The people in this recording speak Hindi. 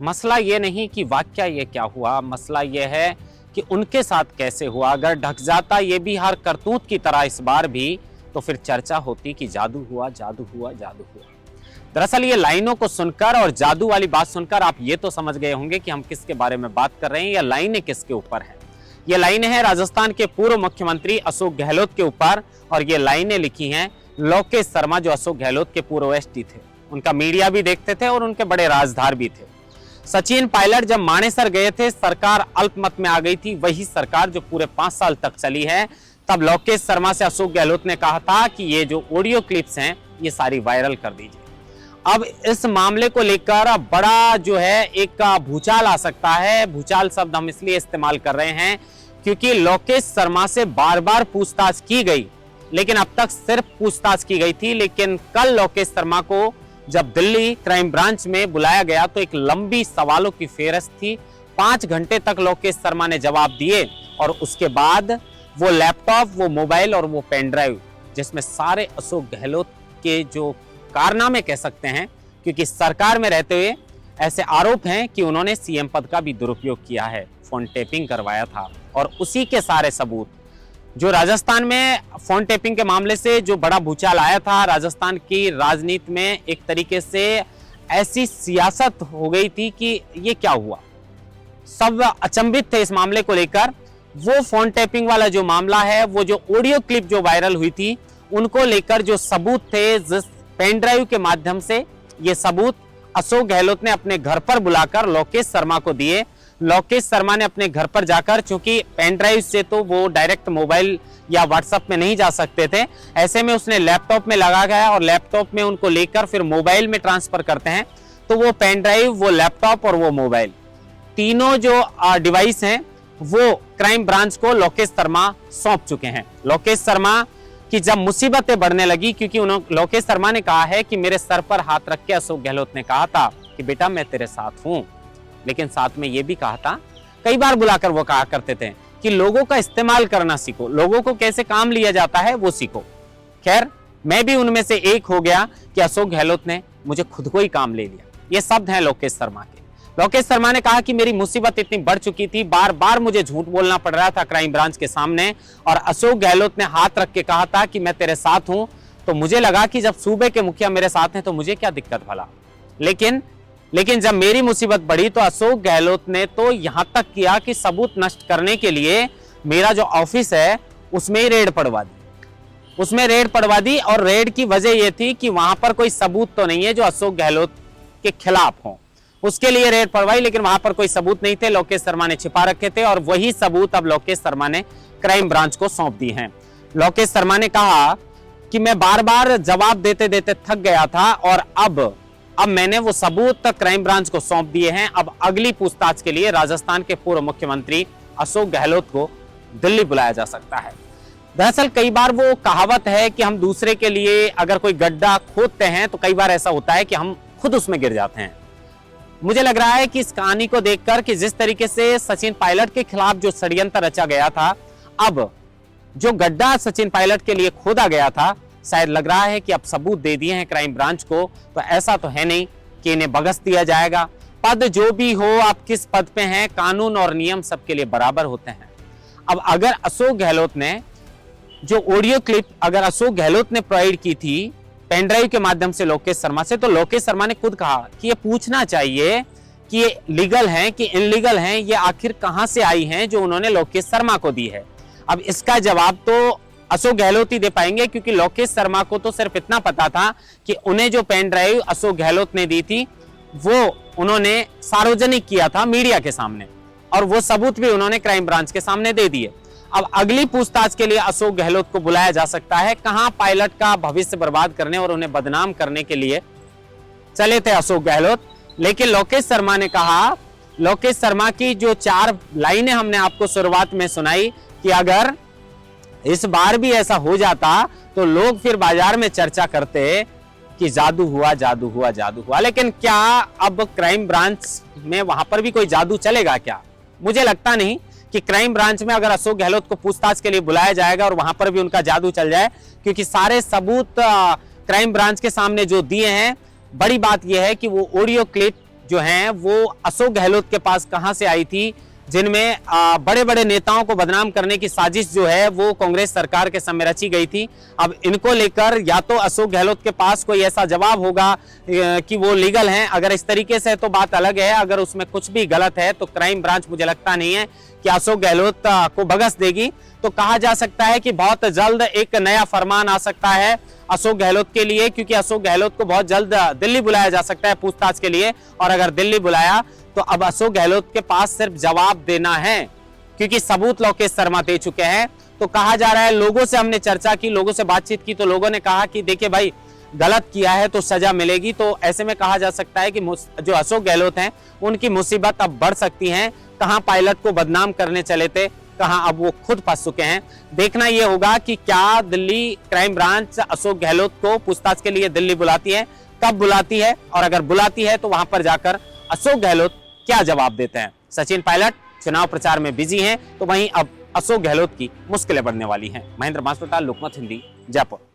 मसला ये नहीं कि वाकया ये क्या हुआ, मसला ये है कि उनके साथ कैसे हुआ। अगर ढक जाता ये भी हर करतूत की तरह इस बार भी, तो फिर चर्चा होती कि जादू हुआ, जादू हुआ, जादू हुआ। दरअसल ये लाइनों को सुनकर और जादू वाली बात सुनकर आप ये तो समझ गए होंगे कि हम किसके बारे में बात कर रहे हैं, या लाइनें किसके ऊपर हैं। ये लाइनें हैं राजस्थान के पूर्व मुख्यमंत्री अशोक गहलोत के ऊपर, और ये लाइनें लिखी हैं लोकेश शर्मा, जो अशोक गहलोत के पूर्व एसटी थे। उनका मीडिया भी देखते थे और उनके बड़े राजधार भी थे। सचिन पायलट जब मानेसर गए थे, सरकार अल्पमत में आ गई थी, वही सरकार जो पूरे 5 साल तक चली है। तब लोकेश शर्मा से अशोक गहलोत ने कहा था कि ये जो ऑडियो क्लिप्स हैं ये सारी वायरल कर दीजिए। अब इस मामले को लेकर बड़ा जो है एक भूचाल आ सकता है। भूचाल शब्द हम इसलिए इस्तेमाल कर रहे हैं क्योंकि लोकेश शर्मा से बार बार पूछताछ की गई, लेकिन अब तक सिर्फ पूछताछ की गई थी। लेकिन कल लोकेश शर्मा को जब दिल्ली क्राइम ब्रांच में बुलाया गया तो एक लंबी सवालों की फेहरिस्त थी। 5 घंटे तक लोकेश शर्मा ने जवाब दिए, और उसके बाद वो लैपटॉप, वो मोबाइल और वो पेन ड्राइव, जिसमें सारे अशोक गहलोत के जो कारनामे कह सकते हैं, क्योंकि सरकार में रहते हुए ऐसे आरोप हैं कि उन्होंने सीएम पद का भी दुरुपयोग किया है, फोन टेपिंग करवाया था, और उसी के सारे सबूत जो राजस्थान में फोन टेपिंग के मामले से जो बड़ा भूचाल आया था, राजस्थान की राजनीति में एक तरीके से ऐसी सियासत हो गई थी कि ये क्या हुआ, सब अचंभित थे इस मामले को लेकर। वो फोन टेपिंग वाला जो मामला है, वो जो ऑडियो क्लिप जो वायरल हुई थी, उनको लेकर जो सबूत थे, जिस पेन ड्राइव के माध्यम से ये सबूत अशोक गहलोत ने अपने घर पर बुलाकर लोकेश शर्मा को दिए। लोकेश शर्मा ने अपने घर पर जाकर, चूंकि पेन ड्राइव से तो वो डायरेक्ट मोबाइल या व्हाट्सएप में नहीं जा सकते थे, ऐसे में उसने लैपटॉप में लगा गया और लैपटॉप में उनको लेकर फिर मोबाइल में ट्रांसफर करते हैं। तो वो पेन ड्राइव, वो लैपटॉप और वो मोबाइल, तीनों जो डिवाइस हैं वो क्राइम ब्रांच को लोकेश शर्मा सौंप चुके हैं। लोकेश शर्मा की जब मुसीबतें बढ़ने लगी, क्योंकि लोकेश शर्मा ने कहा है कि मेरे सर पर हाथ रख के अशोक गहलोत ने कहा था कि बेटा मैं तेरे साथ हूं, लेकिन साथ में ये भी कहा था, कई बार बुलाकर वो कहा करते थे कि लोगों का इस्तेमाल करना सीखो, लोगों को कैसे काम लिया जाता है वो सीखो। खैर, मैं भी उनमें से एक हो गया कि अशोक गहलोत ने मुझे खुद को ही काम ले लिया। ये शब्द हैं लोकेश शर्मा के। लोकेश शर्मा ने कहा कि मेरी मुसीबत इतनी बढ़ चुकी थी, बार बार मुझे झूठ बोलना पड़ रहा था क्राइम ब्रांच के सामने, और अशोक गहलोत ने हाथ रख के कहा था कि मैं तेरे साथ हूं। तो मुझे लगा कि जब सूबे के मुखिया मेरे साथ हैं तो मुझे क्या दिक्कत भला। लेकिन जब मेरी मुसीबत बढ़ी तो अशोक गहलोत ने तो यहां तक किया कि सबूत नष्ट करने के लिए मेरा जो ऑफिस है उसमें ही रेड पड़वा दी। और रेड की वजह यह थी कि वहां पर कोई सबूत तो नहीं है जो अशोक गहलोत के खिलाफ हो, उसके लिए रेड पड़वाई, लेकिन वहां पर कोई सबूत नहीं थे, लोकेश शर्मा ने छिपा रखे थे, और वही सबूत अब लोकेश शर्मा ने क्राइम ब्रांच को सौंप दी हैं। लोकेश शर्मा ने कहा कि मैं बार बार जवाब देते देते थक गया था, और अब मैंने वो सबूत क्राइम ब्रांच को सौंप दिए हैं। अब अगली पूछताछ के लिए राजस्थान के पूर्व मुख्यमंत्री अशोक गहलोत को दिल्ली बुलाया जा सकता है। दरअसल कई बार वो कहावत है कि हम दूसरे के लिए अगर कोई गड्ढा खोदते हैं तो कई बार ऐसा होता है कि हम खुद उसमें गिर जाते हैं। मुझे लग रहा है कि इस कहानी को देखकर कि जिस तरीके से सचिन पायलट के खिलाफ जो षड्यंत्र रचा गया था, अब जो गड्ढा सचिन पायलट के लिए खोदा गया था, शायद लग रहा है कि अब सबूत दे दिए हैं क्राइम ब्रांच को, तो ऐसा तो है नहीं कि इन्हें बगस दिया जाएगा। पद जो भी हो, आप किस पद पे हैं, कानून और नियम सबके लिए बराबर होते हैं। अब अगर अशोक गहलोत ने जो ऑडियो क्लिप अगर अशोक गहलोत ने प्रोवाइड की थी पेन ड्राइव के माध्यम से लोकेश शर्मा से, तो लोकेश शर्मा ने खुद कहा कि ये पूछना चाहिए कि ये लीगल हैं कि इनलीगल हैं, ये आखिर कहां से आई हैं जो उन्होंने लोकेश शर्मा को दी है। अब इसका जवाब तो अशोक गहलोत ही दे पाएंगे, क्योंकि लोकेश शर्मा को तो सिर्फ इतना पता था कि उन्हें जो पेन ड्राइव अशोक गहलोत ने दी थी वो उन्होंने सार्वजनिक किया था मीडिया के सामने, और वो सबूत भी उन्होंने क्राइम ब्रांच के सामने दे दिए। अब अगली पूछताछ के लिए अशोक गहलोत को बुलाया जा सकता है। कहां पायलट का भविष्य बर्बाद करने और उन्हें बदनाम करने के लिए चले थे अशोक गहलोत, लेकिन लोकेश शर्मा ने कहा, लोकेश शर्मा की जो 4 लाइनें हमने आपको शुरुआत में सुनाई कि अगर इस बार भी ऐसा हो जाता तो लोग फिर बाजार में चर्चा करते कि जादू हुआ, जादू हुआ, जादू हुआ। लेकिन क्या अब क्राइम ब्रांच में वहां पर भी कोई जादू चलेगा क्या? मुझे लगता नहीं कि क्राइम ब्रांच में अगर अशोक गहलोत को पूछताछ के लिए बुलाया जाएगा और वहां पर भी उनका जादू चल जाए, क्योंकि सारे सबूत क्राइम ब्रांच के सामने जो दिए हैं, बड़ी बात यह है कि वो ऑडियो क्लिप जो हैं वो अशोक गहलोत के पास कहां से आई थी, जिनमें बड़े बड़े नेताओं को बदनाम करने की साजिश जो है वो कांग्रेस सरकार के समय रची गई थी। अब इनको लेकर या तो अशोक गहलोत के पास कोई ऐसा जवाब होगा कि वो लीगल हैं, अगर इस तरीके से तो बात अलग है, अगर उसमें कुछ भी गलत है तो क्राइम ब्रांच मुझे लगता नहीं है कि अशोक गहलोत को भगस देगी। तो कहा जा सकता है कि बहुत जल्द एक नया फरमान आ सकता है अशोक गहलोत के लिए, क्योंकि अशोक गहलोत को बहुत जल्द दिल्ली बुलाया जा सकता है पूछताछ के लिए, और अगर दिल्ली बुलाया तो अब अशोक गहलोत के पास सिर्फ जवाब देना है, क्योंकि सबूत लोकेश शर्मा दे चुके हैं। तो कहा जा रहा है, लोगों से हमने चर्चा की, लोगों से बातचीत की, तो लोगों ने कहा कि देखिए भाई गलत किया है तो सजा मिलेगी। तो ऐसे में कहा जा सकता है कि जो अशोक गहलोत हैं उनकी मुसीबत अब बढ़ सकती है। कहां पायलट को बदनाम करने चले थे, कहां अब वो खुद फंस चुके हैं। देखना यह होगा कि क्या दिल्ली क्राइम ब्रांच अशोक गहलोत को पूछताछ के लिए दिल्ली बुलाती है, कब बुलाती है, और अगर बुलाती है तो वहां पर जाकर अशोक गहलोत क्या जवाब देते हैं। सचिन पायलट चुनाव प्रचार में बिजी हैं, तो वहीं अब अशोक गहलोत की मुश्किलें बढ़ने वाली हैं। महेंद्र मांसवाड़ता, लोकमत हिंदी, जयपुर।